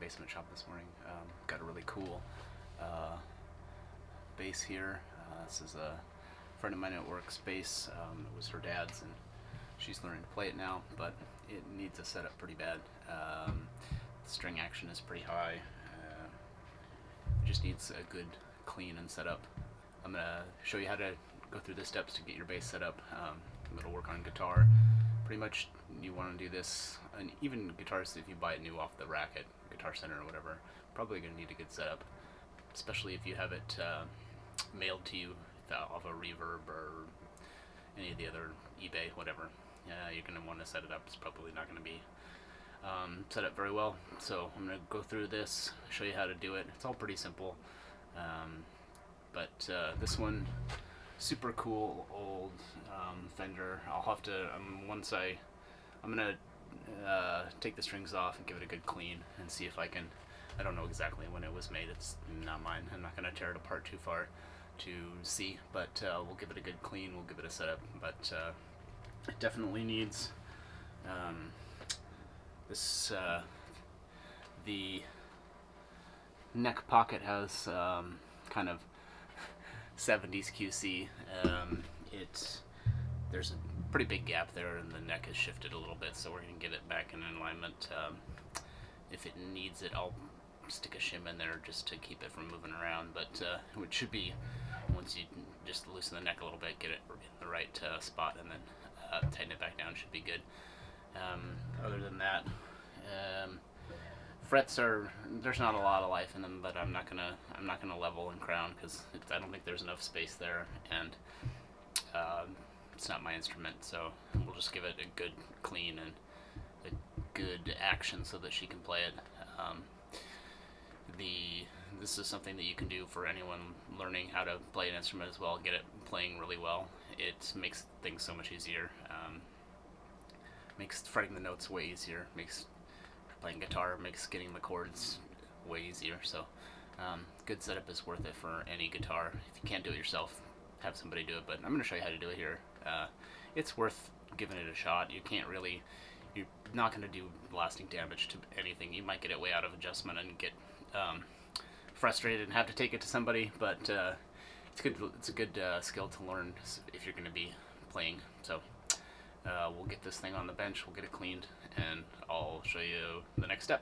basement shop this morning. Got a really cool uh, bass here. This is a friend of mine at work's bass. It was her dad's, and she's learning to play it now, but it needs a setup pretty bad. The string action is pretty high. It just needs a good clean and setup. I'm gonna show you how to go through the steps to get your bass set up. It'll work on guitar. Pretty much you want to do this, and even guitars, if you buy it new off the rack at Guitar Center or whatever, probably going to need a good setup, especially if you have it mailed to you off a Reverb or any of the other eBay, whatever. You're going to want to set it up. It's probably not going to be set up very well. So I'm going to go through this, show you how to do it. It's all pretty simple, but this one, super cool old Fender. I'll have to I'm gonna take the strings off and give it a good clean and see if I can. I don't know exactly when it was made. It's not mine. I'm not gonna tear it apart too far to see, but we'll give it a good clean. We'll give it a setup, but it definitely needs this. The neck pocket has kind of 70s QC. There's a pretty big gap there, and the neck is shifted a little bit, so we're going to get it back in alignment. If it needs it, I'll stick a shim in there just to keep it from moving around, but it should be, once you just loosen the neck a little bit, get it in the right spot, and then tighten it back down, should be good. Other than that, frets there's not a lot of life in them, but I'm not gonna level and crown because I don't think there's enough space there, and it's not my instrument, so we'll just give it a good clean and a good action so that she can play it. This is something that you can do for anyone learning how to play an instrument as well. Get it playing really well. It makes things so much easier. Makes fretting the notes way easier. Makes playing guitar, makes getting the chords way easier. So good setup is worth it for any guitar. If you can't do it yourself, have somebody do it, but I'm going to show you how to do it here. It's worth giving it a shot. You're not going to do lasting damage to anything. You might get it way out of adjustment and get frustrated and have to take it to somebody, but it's a good skill to learn if you're going to be playing. So we'll get this thing on the bench, we'll get it cleaned, and I'll show you the next step.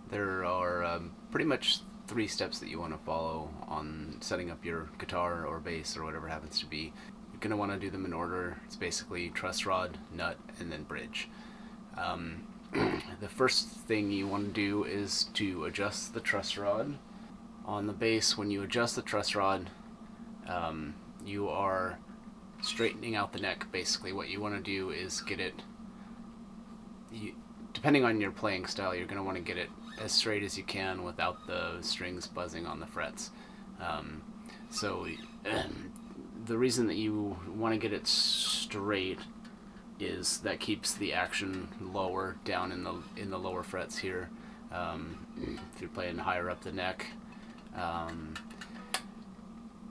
There are pretty much 3 steps that you want to follow on setting up your guitar or bass or whatever it happens to be. You're going to want to do them in order. It's basically truss rod, nut, and then bridge. The first thing you want to do is to adjust the truss rod. On the bass, when you adjust the truss rod, you are straightening out the neck. Basically, what you want to do is get it, depending on your playing style, you're going to want to get it as straight as you can without the strings buzzing on the frets. So the reason that you want to get it straight is that keeps the action lower down in the lower frets here. If you're playing higher up the neck.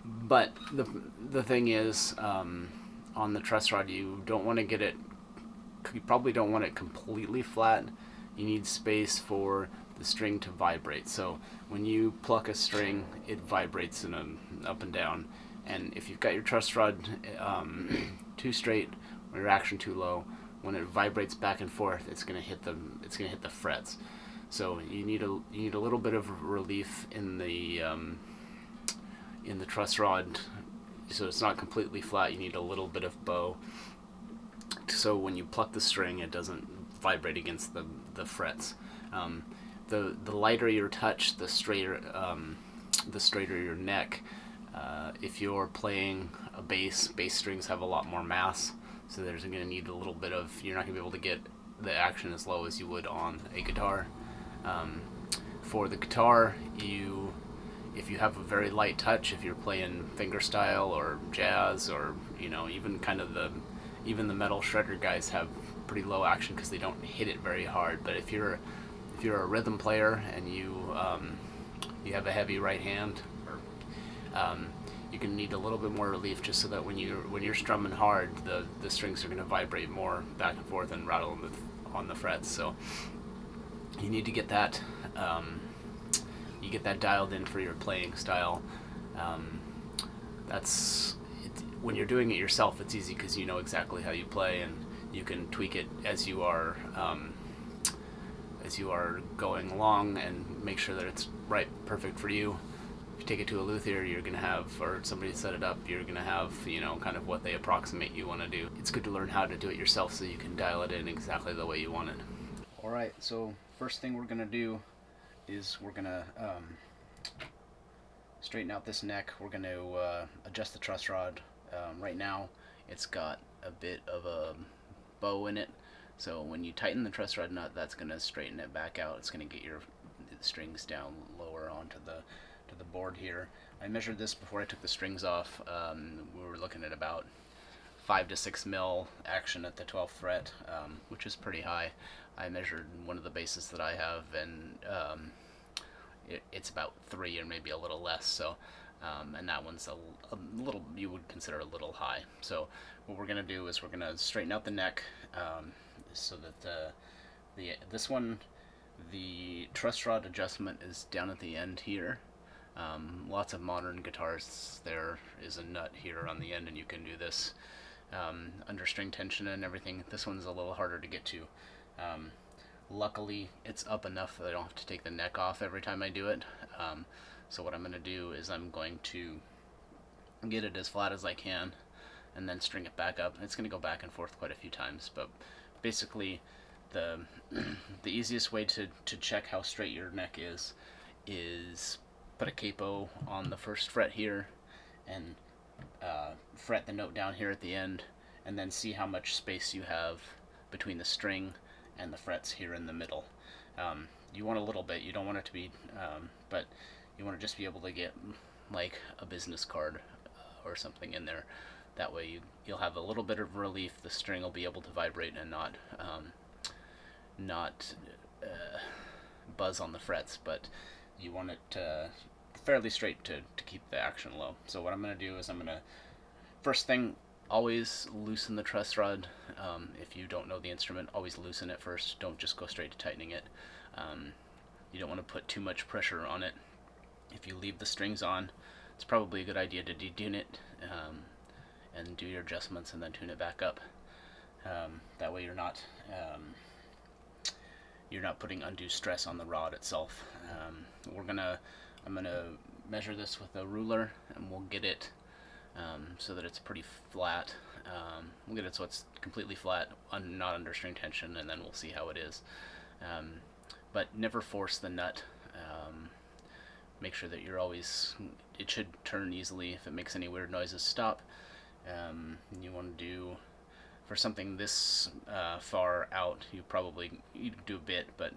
But the thing is, on the truss rod, you don't want to get it. You probably don't want it completely flat. You need space for the string to vibrate. So when you pluck a string, it vibrates in an up and down. And if you've got your truss rod too straight or your action too low, when it vibrates back and forth, it's gonna hit the frets. So you need a little bit of relief in the truss rod, so it's not completely flat. You need a little bit of bow, so when you pluck the string, it doesn't vibrate against the frets. The lighter your touch, the straighter your neck. If you're playing a bass strings have a lot more mass, so there's going to need a little bit of. You're not going to be able to get the action as low as you would on a guitar. For the guitar, if you have a very light touch, if you're playing fingerstyle or jazz, or even the metal shredder guys have pretty low action because they don't hit it very hard. But if you're a rhythm player and you have a heavy right hand, or going to need a little bit more relief, just so that when you're strumming hard, the strings are going to vibrate more back and forth and rattle on the frets. So you need to get that dialed in for your playing style. That's it. When you're doing it yourself, it's easy because you know exactly how you play, and you can tweak it as you are going along, and make sure that it's right, perfect for you. If you take it to a luthier, you're going to have, or somebody set it up, you're going to have, kind of what they approximate you want to do. It's good to learn how to do it yourself so you can dial it in exactly the way you want it. Alright, so first thing we're going to do is we're going to straighten out this neck. We're going to adjust the truss rod. Right now it's got a bit of a bow in it, so when you tighten the truss rod nut, that's going to straighten it back out. It's going to get your strings down lower onto the board here. I measured this before I took the strings off. We were looking at about 5 to 6 mil action at the 12th fret, which is pretty high. I measured one of the basses that I have, and it's about 3 or maybe a little less. So, and that one's a little, you would consider a little high. So what we're gonna do is we're gonna straighten out the neck, so that this one, the truss rod adjustment is down at the end here. Lots of modern guitars, there is a nut here on the end, and you can do this under string tension and everything. This one's a little harder to get to. Luckily, it's up enough that I don't have to take the neck off every time I do it. So what I'm going to do is I'm going to get it as flat as I can, and then string it back up. It's going to go back and forth quite a few times, but basically the easiest way to check how straight your neck is put a capo on the first fret here, and fret the note down here at the end, and then see how much space you have between the string and the frets here in the middle. You want a little bit, you don't want it to be, but you want to just be able to get like a business card or something in there. That way you'll have a little bit of relief. The string will be able to vibrate and not buzz on the frets, but you want it fairly straight to keep the action low. So what I'm going to do is first thing, always loosen the truss rod. If you don't know the instrument, always loosen it first. Don't just go straight to tightening it. You don't want to put too much pressure on it. If you leave the strings on, it's probably a good idea to detune it, and do your adjustments and then tune it back up. That way you're not putting undue stress on the rod itself. I'm gonna measure this with a ruler, and we'll get it so that it's pretty flat. We'll get it so it's completely flat, not under string tension, and then we'll see how it is. But never force the nut. Make sure that it should turn easily. If it makes any weird noises, stop. You want to do, for something this far out, you do a bit, but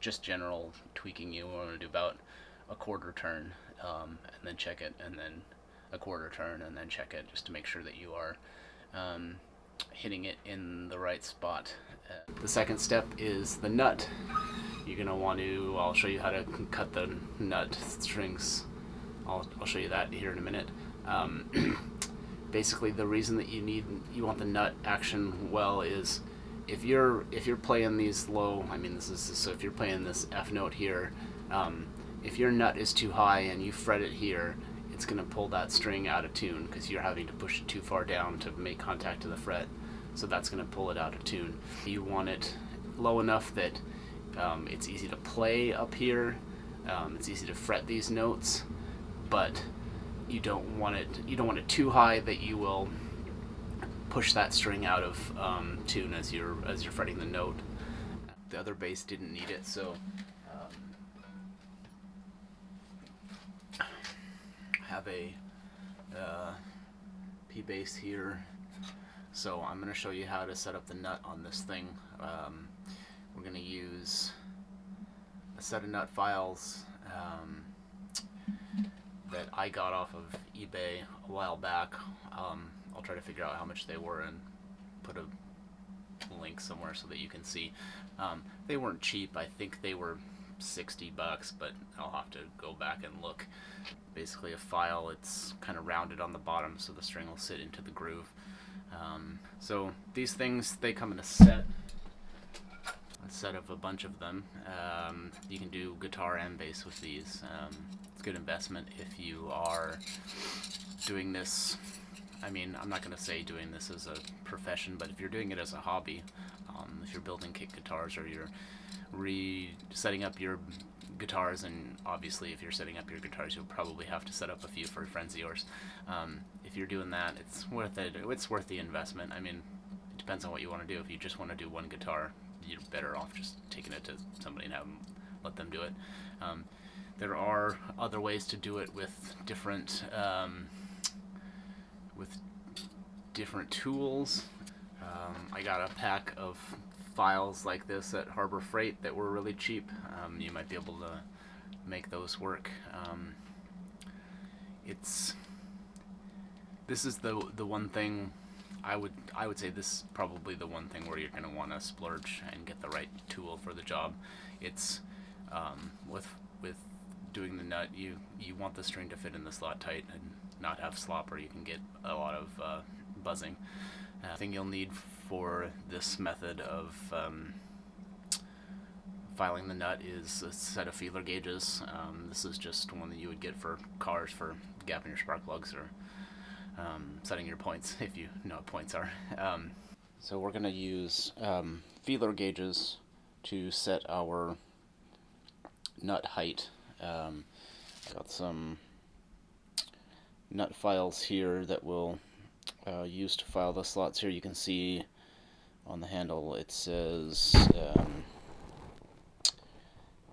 just general tweaking, you want to do about a quarter turn, and then check it, and then a quarter turn, and then check it, just to make sure that you are hitting it in the right spot. The second step is the nut. You're going to want to, I'll show you how to cut the nut strings. I'll show you that here in a minute. Basically, the reason that you want the nut action well is if you're playing these low, so if you're playing this F note here, if your nut is too high and you fret it here, it's going to pull that string out of tune because you're having to push it too far down to make contact to the fret. So that's going to pull it out of tune. You want it low enough that it's easy to play up here. It's easy to fret these notes, but you don't want it too high that you will push that string out of tune as you're fretting the note. The other bass didn't need it, so I have a P bass here. So I'm going to show you how to set up the nut on this thing. We're going to use a set of nut files that I got off of eBay a while back. I'll try to figure out how much they were and put a link somewhere so that you can see. They weren't cheap. I think they were $60, but I'll have to go back and look. Basically a file, it's kind of rounded on the bottom so the string will sit into the groove. So these things, they come in a set of a bunch of them. You can do guitar and bass with these. It's a good investment if you are doing this. I mean, I'm not going to say doing this as a profession, but if you're doing it as a hobby, if you're building kit guitars or you're setting up your guitars, and obviously if you're setting up your guitars, you'll probably have to set up a few for friends of yours. If you're doing that, it's worth it. It's worth the investment. I mean, it depends on what you want to do. If you just want to do one guitar, you're better off just taking it to somebody and let them do it. There are other ways to do it with different tools. I got a pack of files like this at Harbor Freight that were really cheap. You might be able to make those work. This is the one thing I would say. This is probably the one thing where you're going to want to splurge and get the right tool for the job. It's with doing the nut, you want the string to fit in the slot tight and not have slop, or you can get a lot of buzzing. The thing you'll need for this method of filing the nut is a set of feeler gauges. This is just one that you would get for cars for gapping your spark plugs or setting your points, if you know what points are. So we're going to use feeler gauges to set our nut height. I got some nut files here that we'll use to file the slots here. You can see on the handle it says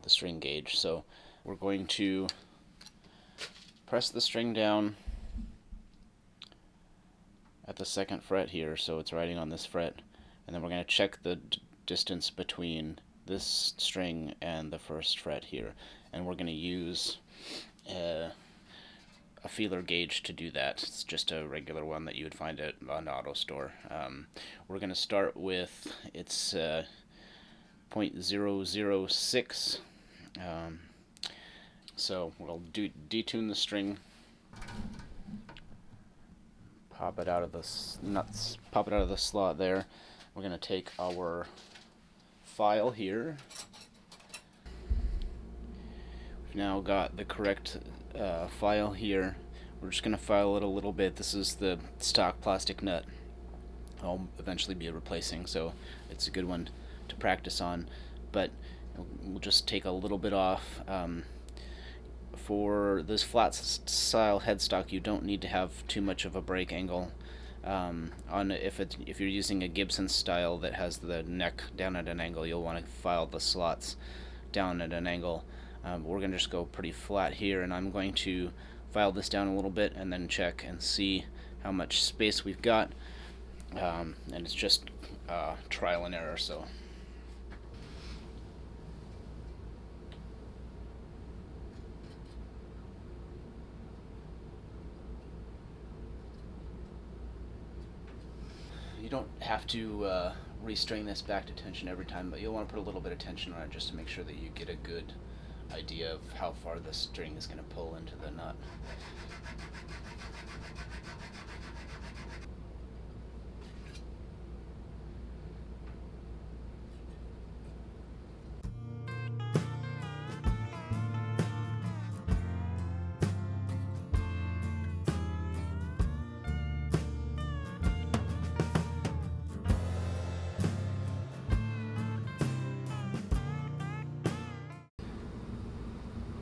the string gauge. So we're going to press the string down at the 2nd fret here, so it's riding on this fret, and then we're going to check the distance between this string and the 1st fret here, and we're going to use a feeler gauge to do that. It's just a regular one that you would find at an auto store. We're going to start with its 0.006. So we'll detune the string, pop it out of the slot there. We're going to take our file here. We've now got the correct file here. We're just going to file it a little bit. This is the stock plastic nut I'll eventually be replacing, so it's a good one to practice on, but we'll just take a little bit off. For this flat style headstock, you don't need to have too much of a break angle. If you're using a Gibson style that has the neck down at an angle, you'll want to file the slots down at an angle. We're going to just go pretty flat here, and I'm going to file this down a little bit and then check and see how much space we've got. And it's just trial and error, so. You don't have to restring this back to tension every time, but you'll want to put a little bit of tension on it just to make sure that you get a good idea of how far the string is going to pull into the nut.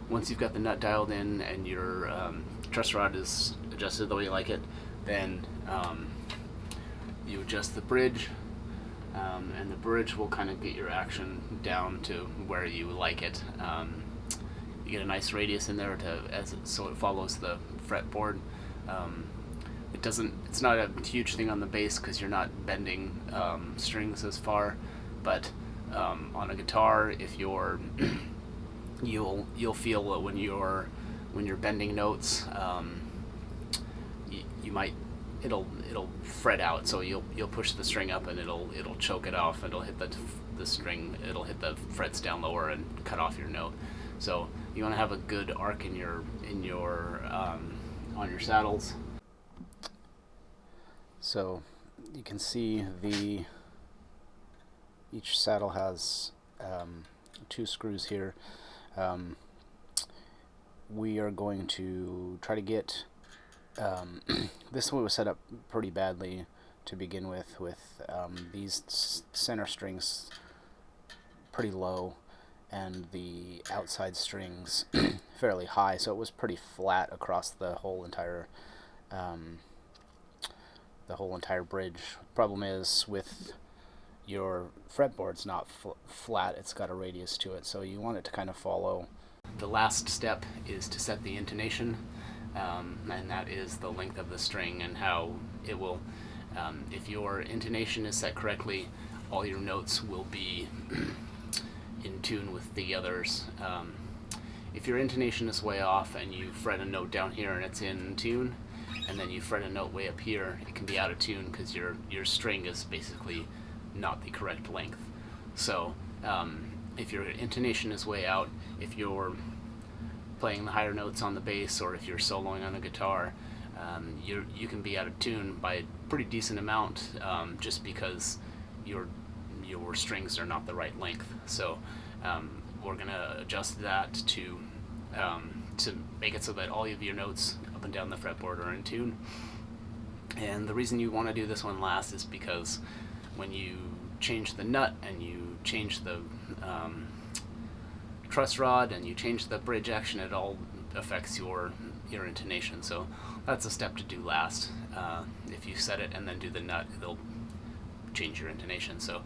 Once you've got the nut dialed in and your truss rod is adjusted the way you like it, then you adjust the bridge, and the bridge will kind of get your action down to where you like it. You get a nice radius in there so it follows the fretboard. It's not a huge thing on the bass because you're not bending strings as far, but on a guitar, if you're you'll feel it when you're bending notes. You might it'll fret out. So you'll push the string up and it'll choke it off. It'll hit the string. It'll hit the frets down lower and cut off your note. So you want to have a good arc in your on your saddles. So you can see each saddle has 2 screws here. We are going to try to get this one was set up pretty badly to begin with these center strings pretty low and the outside strings fairly high, so it was pretty flat across the whole entire bridge. Problem is, with your fretboard's not flat, it's got a radius to it, so you want it to kind of follow. The last step is to set the intonation, and that is the length of the string and how it will, if your intonation is set correctly, all your notes will be in tune with the others. If your intonation is way off and you fret a note down here and it's in tune, and then you fret a note way up here, it can be out of tune because your string is basically not the correct length. So if your intonation is way out, if you're playing the higher notes on the bass or if you're soloing on the guitar, you can be out of tune by a pretty decent amount, just because your strings are not the right length. So we're going to adjust that to make it so that all of your notes up and down the fretboard are in tune. And the reason you want to do this one last is because when you change the nut and you change the truss rod and you change the bridge action, it all affects your intonation. So that's a step to do last. If you set it and then do the nut, it'll change your intonation. So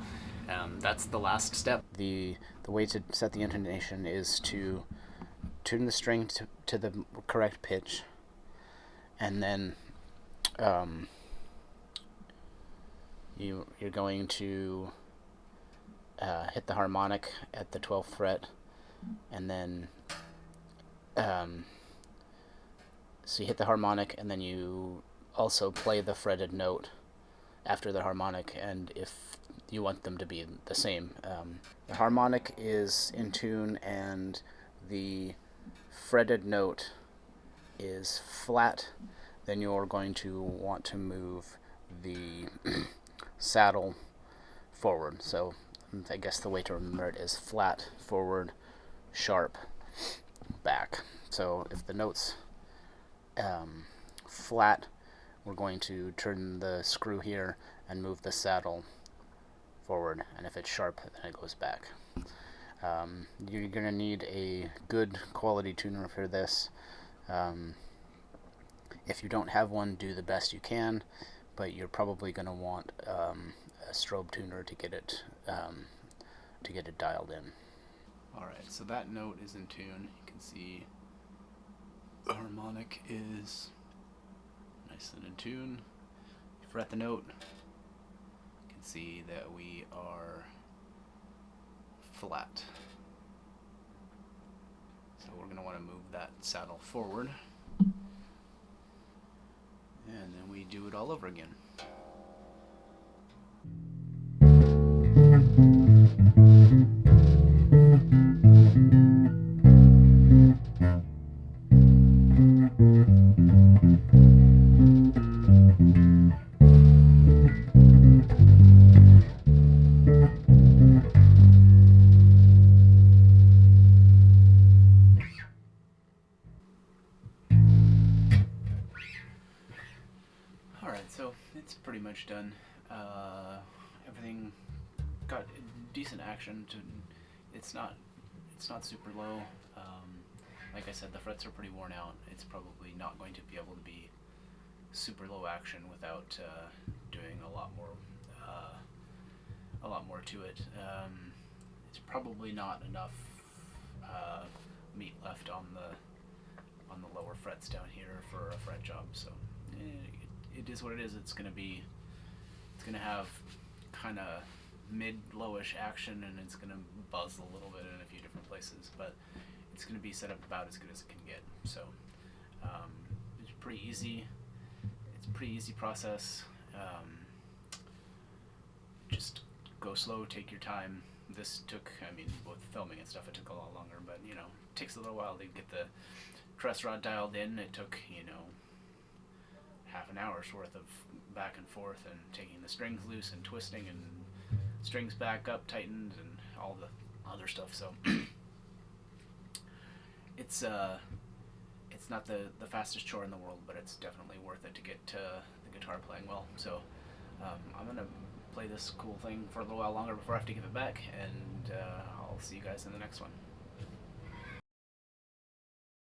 that's the last step. The way to set the intonation is to tune the string to the correct pitch, and then you're going to hit the harmonic at the 12th fret, and then so you hit the harmonic and then you also play the fretted note after the harmonic, and if you want them to be the same, the harmonic is in tune and the fretted note is flat, then you're going to want to move the saddle forward. So I guess the way to remember it is flat forward, sharp back. So if the note's flat, we're going to turn the screw here and move the saddle forward, and if it's sharp, then it goes back. You're going to need a good quality tuner for this. If you don't have one, do the best you can, but you're probably going to want a strobe tuner to get it dialed in. Alright, so that note is in tune. You can see the harmonic is nice and in tune. You fret the note, you can see that we are flat. So we're going to want to move that saddle forward, and then we do it all over again. So it's pretty much done. Everything got decent action. It's not super low. Like I said, the frets are pretty worn out. It's probably not going to be able to be super low action without doing a lot more to it. It's probably not enough meat left on the lower frets down here for a fret job. So it is what it is. It's gonna have kind of mid-lowish action, and it's gonna buzz a little bit in a few different places, but it's gonna be set up about as good as it can get. So it's pretty easy. It's a pretty easy process. Just go slow, take your time. This took, I mean, both filming and stuff, it took a lot longer, but you know, it takes a little while to get the truss rod dialed in. It took, you know, half an hour's worth of back and forth and taking the strings loose and twisting and strings back up, tightened, and all the other stuff. So it's not the fastest chore in the world, but it's definitely worth it to get the guitar playing well. So I'm gonna play this cool thing for a little while longer before I have to give it back, and I'll see you guys in the next one.